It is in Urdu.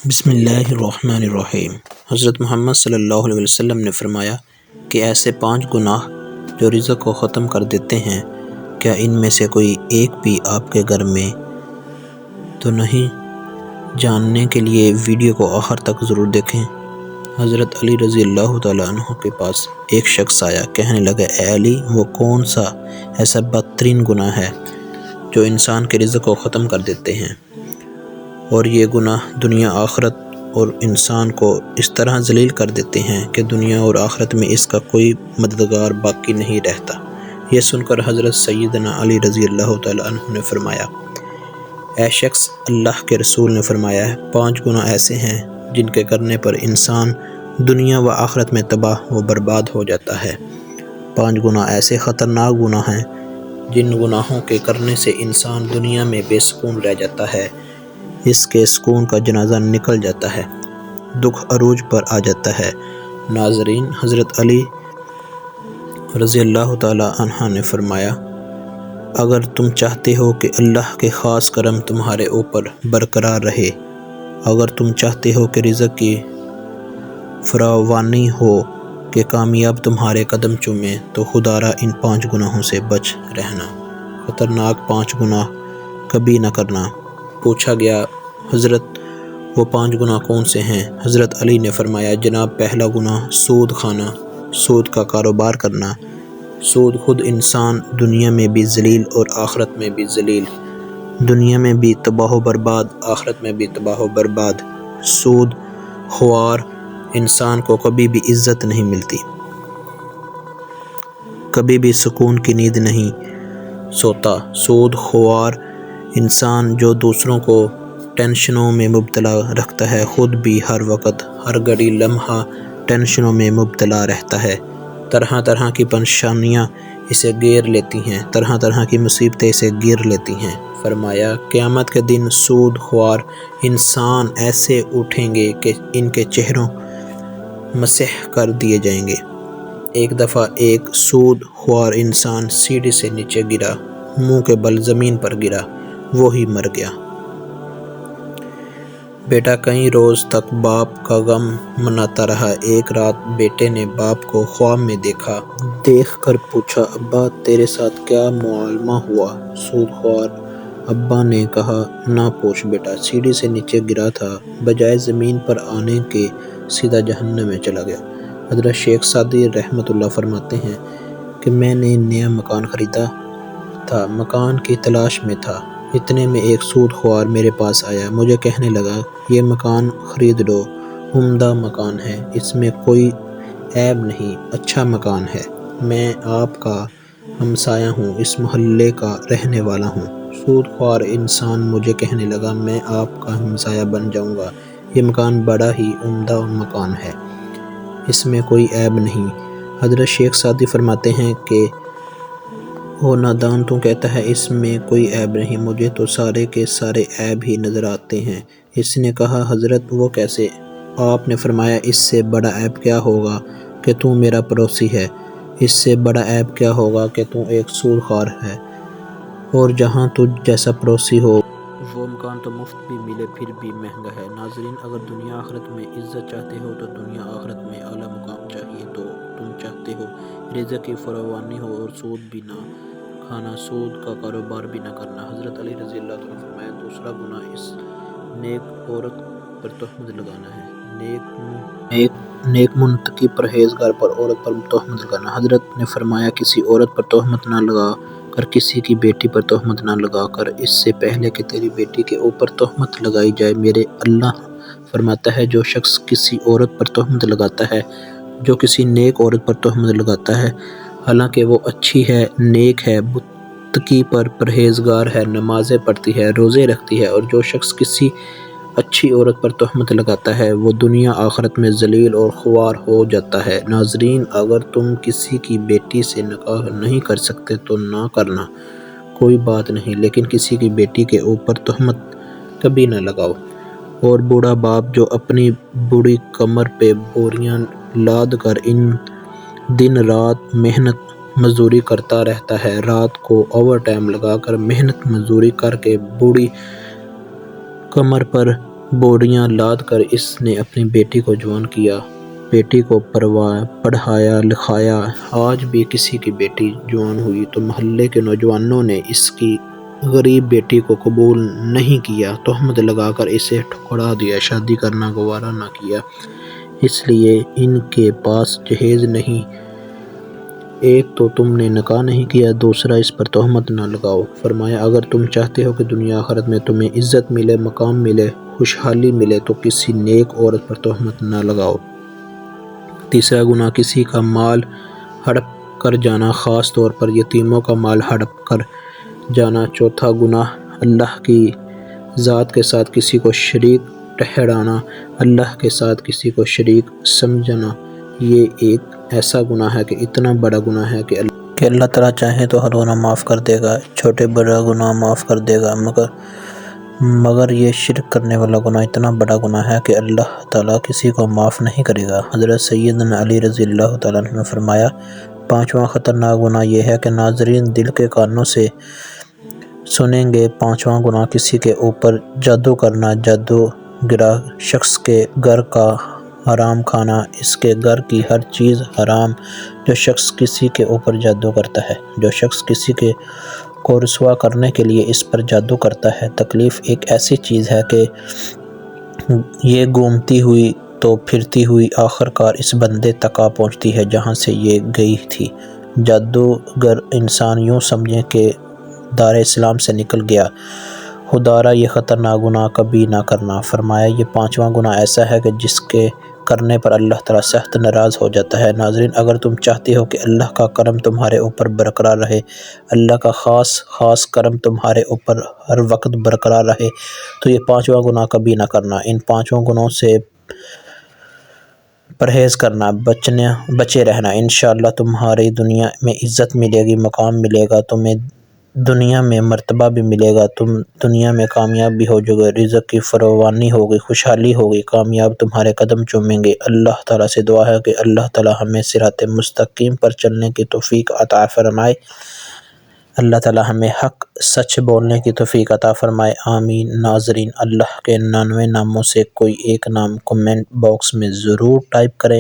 بسم اللہ الرحمن الرحیم۔ حضرت محمد صلی اللہ علیہ وسلم نے فرمایا کہ ایسے 5 گناہ جو رزق کو ختم کر دیتے ہیں، کیا ان میں سے کوئی ایک بھی آپ کے گھر میں تو نہیں؟ جاننے کے لیے ویڈیو کو آخر تک ضرور دیکھیں۔ حضرت علی رضی اللہ تعالیٰ عنہ کے پاس ایک شخص آیا، کہنے لگا، اے علی، وہ کون سا ایسا بدترین گناہ ہے جو انسان کے رزق کو ختم کر دیتے ہیں؟ اور یہ گناہ دنیا آخرت اور انسان کو اس طرح ذلیل کر دیتے ہیں کہ دنیا اور آخرت میں اس کا کوئی مددگار باقی نہیں رہتا۔ یہ سن کر حضرت سیدنا علی رضی اللہ تعالیٰ عنہ نے فرمایا، اے شخص، اللہ کے رسول نے فرمایا ہے 5 گناہ ایسے ہیں جن کے کرنے پر انسان دنیا و آخرت میں تباہ و برباد ہو جاتا ہے۔ 5 گناہ ایسے خطرناک گناہ ہیں جن گناہوں کے کرنے سے انسان دنیا میں بے سکون رہ جاتا ہے، اس کے سکون کا جنازہ نکل جاتا ہے، دکھ عروج پر آ جاتا ہے۔ ناظرین، حضرت علی رضی اللہ تعالیٰ عنہ نے فرمایا، اگر تم چاہتے ہو کہ اللہ کے خاص کرم تمہارے اوپر برقرار رہے، اگر تم چاہتے ہو کہ رزق کی فراوانی ہو، کہ کامیاب تمہارے قدم چومیں، تو خدارا ان 5 گناہوں سے بچ رہنا۔ خطرناک 5 گناہ کبھی نہ کرنا۔ پوچھا گیا، حضرت وہ 5 گناہ کون سے ہیں؟ حضرت علی نے فرمایا، جناب، پہلا گناہ سود کھانا، سود کا کاروبار کرنا۔ سود خود انسان دنیا میں بھی ذلیل اور آخرت میں بھی ذلیل، دنیا میں بھی تباہ و برباد، آخرت میں بھی تباہ و برباد۔ سود خوار انسان کو کبھی بھی عزت نہیں ملتی، کبھی بھی سکون کی نیند نہیں سوتا۔ سود خوار انسان جو دوسروں کو ٹینشنوں میں مبتلا رکھتا ہے، خود بھی ہر وقت ہر گھڑی لمحہ ٹینشنوں میں مبتلا رہتا ہے۔ طرح طرح کی پریشانیاں اسے گھیر لیتی ہیں، طرح طرح کی مصیبتیں اسے گھیر لیتی ہیں۔ فرمایا، قیامت کے دن سود خوار انسان ایسے اٹھیں گے کہ ان کے چہروں مسح کر دیے جائیں گے۔ ایک دفعہ ایک سود خوار انسان سیڑھی سے نیچے گرا، منہ کے بل زمین پر گرا، وہی مر گیا۔ بیٹا کئی روز تک باپ کا غم مناتا رہا۔ ایک رات بیٹے نے باپ کو خواب میں دیکھا، دیکھ کر پوچھا، ابا تیرے ساتھ کیا معاملہ ہوا؟ سود خوار ابا نے کہا، نہ پوچھ بیٹا، سیڑھی سے نیچے گرا تھا، بجائے زمین پر آنے کے سیدھا جہنم میں چلا گیا۔ حضرت شیخ سعدی رحمۃ اللہ فرماتے ہیں کہ میں نے نیا مکان خریدا تھا، مکان کی تلاش میں تھا، اتنے میں ایک سود خوار میرے پاس آیا، مجھے کہنے لگا، یہ مکان خرید لو، عمدہ مکان ہے، اس میں کوئی عیب نہیں، اچھا مکان ہے، میں آپ کا ہمسایہ ہوں، اس محلے کا رہنے والا ہوں۔ سود خوار انسان مجھے کہنے لگا، میں آپ کا ہمسایہ بن جاؤں گا، یہ مکان بڑا ہی عمدہ مکان ہے، اس میں کوئی عیب نہیں۔ حضرت شیخ سعدی فرماتے ہیں کہ وہ نادان تو کہتا ہے اس میں کوئی عیب نہیں، مجھے تو سارے کے سارے عیب ہی نظر آتے ہیں۔ اس نے کہا، حضرت وہ کیسے؟ آپ نے فرمایا، اس سے بڑا عیب کیا ہوگا کہ تو میرا پڑوسی ہے، اس سے بڑا عیب کیا ہوگا کہ تو ایک سود خوار ہے، اور جہاں تجھ جیسا پڑوسی ہو وہ مکان تو مفت بھی ملے پھر بھی مہنگا ہے۔ ناظرین، اگر دنیا آخرت میں عزت چاہتے ہو تو دنیا آخرت میں اعلیٰ مقام چاہیے تو تم چاہتے ہو رزق کی فراوانی ہو اور سود بھی نہ کھانا، سود کا کاروبار بھی نہ کرنا۔ حضرت علی رضی اللہ عنہ نے فرمایا، دوسرا گناہ اس نیک عورت پر تہمت لگانا ہے، نیک منتقی پرہیزگار پر عورت پر تہمت لگانا۔ حضرت نے فرمایا، کسی عورت پر تہمت نہ لگا کر، کسی کی بیٹی پر تہمت نہ لگا کر، اس سے پہلے کہ تیری بیٹی کے اوپر تہمت لگائی جائے، میرے اللہ فرماتا ہے، جو شخص کسی عورت پر تہمت لگاتا ہے، جو کسی نیک عورت پر تہمت لگاتا ہے، حالانکہ وہ اچھی ہے، نیک ہے، متقی پر پرہیزگار ہے، نمازیں پڑھتی ہے، روزے رکھتی ہے، اور جو شخص کسی اچھی عورت پر تہمت لگاتا ہے، وہ دنیا آخرت میں ذلیل اور خوار ہو جاتا ہے۔ ناظرین، اگر تم کسی کی بیٹی سے نکاح نہیں کر سکتے تو نہ کرنا، کوئی بات نہیں، لیکن کسی کی بیٹی کے اوپر تہمت کبھی نہ لگاؤ۔ اور بوڑھا باپ جو اپنی بوڑھی کمر پہ بوریاں لاد کر دن رات محنت مزدوری کرتا رہتا ہے، رات کو اوور ٹائم لگا کر محنت مزدوری کر کے بوڑھی کمر پر بوریاں لاد کر اس نے اپنی بیٹی کو جوان کیا، بیٹی کو پڑھایا لکھایا۔ آج بھی کسی کی بیٹی جوان ہوئی تو محلے کے نوجوانوں نے اس کی غریب بیٹی کو قبول نہیں کیا، تہمت لگا کر اسے ٹھکرا دیا، شادی کرنا گوارا نہ کیا۔ اس لیے ان کے پاس جہیز نہیں، ایک تو تم نے نکاح نہیں کیا، دوسرا اس پر تہمت نہ لگاؤ۔ فرمایا اگر تم چاہتے ہو کہ دنیا آخرت میں تمہیں عزت ملے، مقام ملے، خوشحالی ملے تو کسی نیک عورت پر تہمت نہ لگاؤ۔ تیسرا گناہ کسی کا مال ہڑپ کر جانا، خاص طور پر یتیموں کا مال ہڑپ کر جانا۔ چوتھا گناہ اللہ کی ذات کے ساتھ کسی کو شریک ٹھہرانا، اللہ کے ساتھ کسی کو شریک سمجھنا۔ یہ ایک ایسا گناہ ہے کہ اتنا بڑا گناہ ہے کہ اللہ تعالیٰ چاہے تو ہر گناہ معاف کر دے گا، چھوٹے بڑا گناہ معاف کر دے گا، مگر یہ شرک کرنے والا گناہ اتنا بڑا گناہ ہے کہ اللہ تعالیٰ کسی کو معاف نہیں کرے گا۔ حضرت سیدنا علی رضی اللہ تعالیٰ عنہ نے فرمایا، پانچواں خطرناک گناہ یہ ہے کہ ناظرین دل کے کانوں سے سنیں گے۔ پانچواں گناہ کسی کے اوپر جادو کرنا، جادوگر شخص کے گھر کا حرام کھانا، اس کے گھر کی ہر چیز حرام۔ جو شخص کسی کے اوپر جادو کرتا ہے، جو شخص کسی کو رسوا کرنے کے لیے اس پر جادو کرتا ہے، تکلیف ایک ایسی چیز ہے کہ یہ گھومتی ہوئی تو پھرتی ہوئی آخرکار اس بندے تک آ پہنچتی ہے جہاں سے یہ گئی تھی۔ جادوگر انسان یوں سمجھیں کہ دار اسلام سے نکل گیا۔ خدارا یہ خطرناک گناہ کبھی نہ کرنا۔ فرمایا یہ پانچواں گناہ ایسا ہے کہ جس کے کرنے پر اللہ تعالیٰ سخت ناراض ہو جاتا ہے۔ ناظرین اگر تم چاہتے ہو کہ اللہ کا کرم تمہارے اوپر برقرار رہے، اللہ کا خاص کرم تمہارے اوپر ہر وقت برقرار رہے، تو یہ پانچواں گناہ کبھی نہ کرنا۔ ان پانچوں گناہوں سے پرہیز کرنا، بچے رہنا، انشاءاللہ تمہاری دنیا میں عزت ملے گی، مقام ملے گا، تمہیں دنیا میں مرتبہ بھی ملے گا، تم دنیا میں کامیاب بھی ہو جاؤ گے، رزق کی فراوانی ہوگی، خوشحالی ہوگی، کامیاب تمہارے قدم چومیں گے۔ اللہ تعالیٰ سے دعا ہے کہ اللہ تعالیٰ ہمیں صراط مستقیم پر چلنے کی توفیق عطا فرمائے، اللہ تعالیٰ ہمیں حق سچ بولنے کی توفیق عطا فرمائے، آمین۔ ناظرین اللہ کے 99 ناموں سے کوئی ایک نام کمنٹ باکس میں ضرور ٹائپ کریں۔